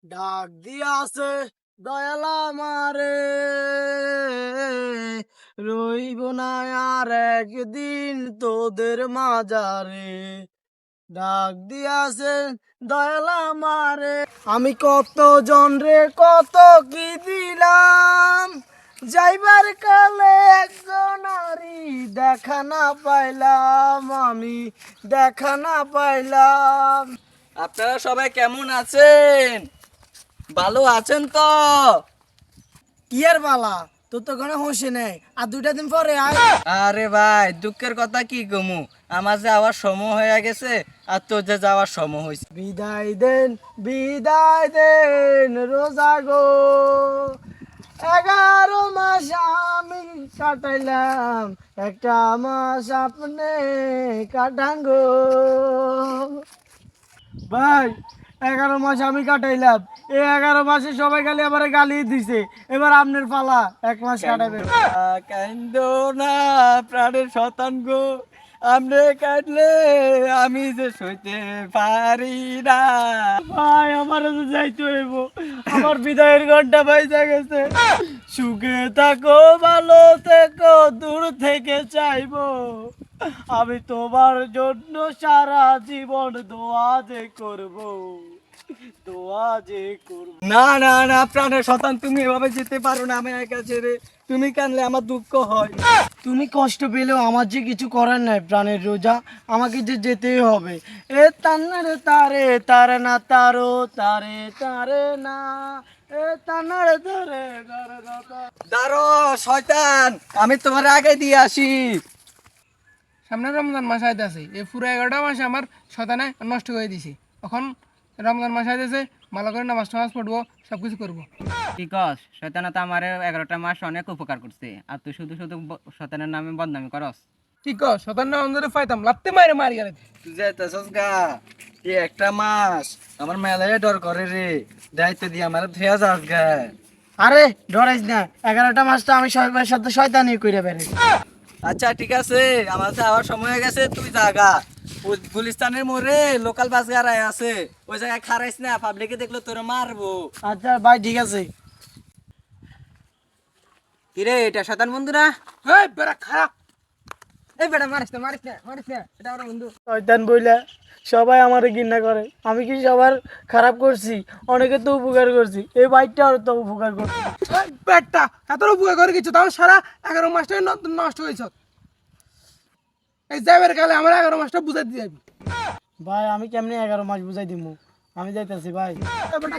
ডাক দিয়াছে দয়াল আমারে, রইব না আর একদিন তোদের মাজারে। ডাক দিয়াছে দয়াল আমারে, আমি কত জনরে কত কি দিলাম, যাইবার কালে একজনারি দেখা না পাইলাম, আমি দেখা না পাইলাম। আপনারা সবাই কেমন আছেন? ভালো আছেন তো? কি আর বালা, তোর তো কোনো হোসে নেই, আর 2টা দিন পরে আয়। আরে ভাই, দুঃখের কথা কি কমু, আমার যে যাওয়ার সময় হয়ে গেছে আর তোর যে যাওয়ার সময় হয়েছে। বিদায় দেন রোজা গো, 11 মাস আমি কাটাইলাম, একটা মাস আপনি কাটাঙ্গো। ভাই, 11 মাস আমি কাটাইলাম, এই 11 মাসে সবাই খালি আবার গালি দিছে, এবার আপনার পালা 1 মাস কাটাবে। কান্দো না প্রাণের শতান গো, আমনে কাটলে আমি যে সইতে পারি না। ভাই, আমার তো যাইতে হইব, আমার বিদায়ের ঘন্টা বাইজা গেছে। সুখে থাকো, ভালো থেকো, দূর থেকে চাইবো, আমি তোমার জন্য সারা জীবন দোয়া যে করব, দোয়া যে করব। না না না প্রাণের শতান, তুমি এভাবে যেতে পারো না আমি একা ছেড়ে। তুমি কানলে আমার দুঃখ হয়। তুমি কষ্ট পেলেও আমার যে কিছু করার নাই, প্রাণের রোজা, আমাকে যে যেতেই হবে। এ তান্নারে তারে তারে না তারো, তারে তারে না, এ তান্নারে তারে তারে না তারো। দাঁড়ো শয়তান, আমি তোমার আগে দিয়ে আসি। সামনে রমজান মাস আইতেছে, এই পুরো 11টা মাস আমার শতানে নষ্ট করে দিছে। এখন রমজান মাস আইতেছে, ভালো করে নামাজ টামাজ পড়বো, সব কিছু করবো। কি কস? শয়তান তো আমার 11টা মাস অনেক উপকার করছে, আর তুই শুধু শুধু শয়তানের নামে বদনামি করস। ঠিক কর, শতান না অন্ধরে পাইতাম, লাত্তে মারে মারি গেলে। তুই যাইতেছস গা, এই একটা মাস আমার মেলায় ডর করে রে, দায়িত্ব দিয়ে আমার ধুয়া যাস গা। আরে ডরাইস না, 11টা মাসটা আমি সবার সাথে শয়তানি করে বেড়াই। আচ্ছা ঠিক আছে, আমার যাওয়ার সময় হয়ে গেছে, তুই জাগা। গুলিস্তানের মোড়ে লোকাল বাস গাড়ায় আছে, ওই জায়গায় খারাইস না, পাবলিকে দেখলে তোরে মারবো। আচ্ছা ভাই, ঠিক আছে। কিরে, এটা শয়তান বন্ধু না? এই বেড়া খারাপ, এই বেড়া মারিস না মারিস না মারিস না, এটা আমার বন্ধু। শয়তান বইলা সবাই আমারে ঘৃণা করে, আমি কি সবার খারাপ করছি? অনেকে তো উপকার করছি, এই বাইকটা তো উপকার করছি। এই বেড়টা এত উপকার করে কিছু, তাও সারা 11 মাসটাই নষ্ট হয়েছ। এই যাইবার কালে আমার 11 মাসটা বুঝাই দিয়ে যাবি। ভাই, আমি কেমনে 11 মাস বুঝাই দিমু? আমি যাইতেছি ভাই। এই বেটা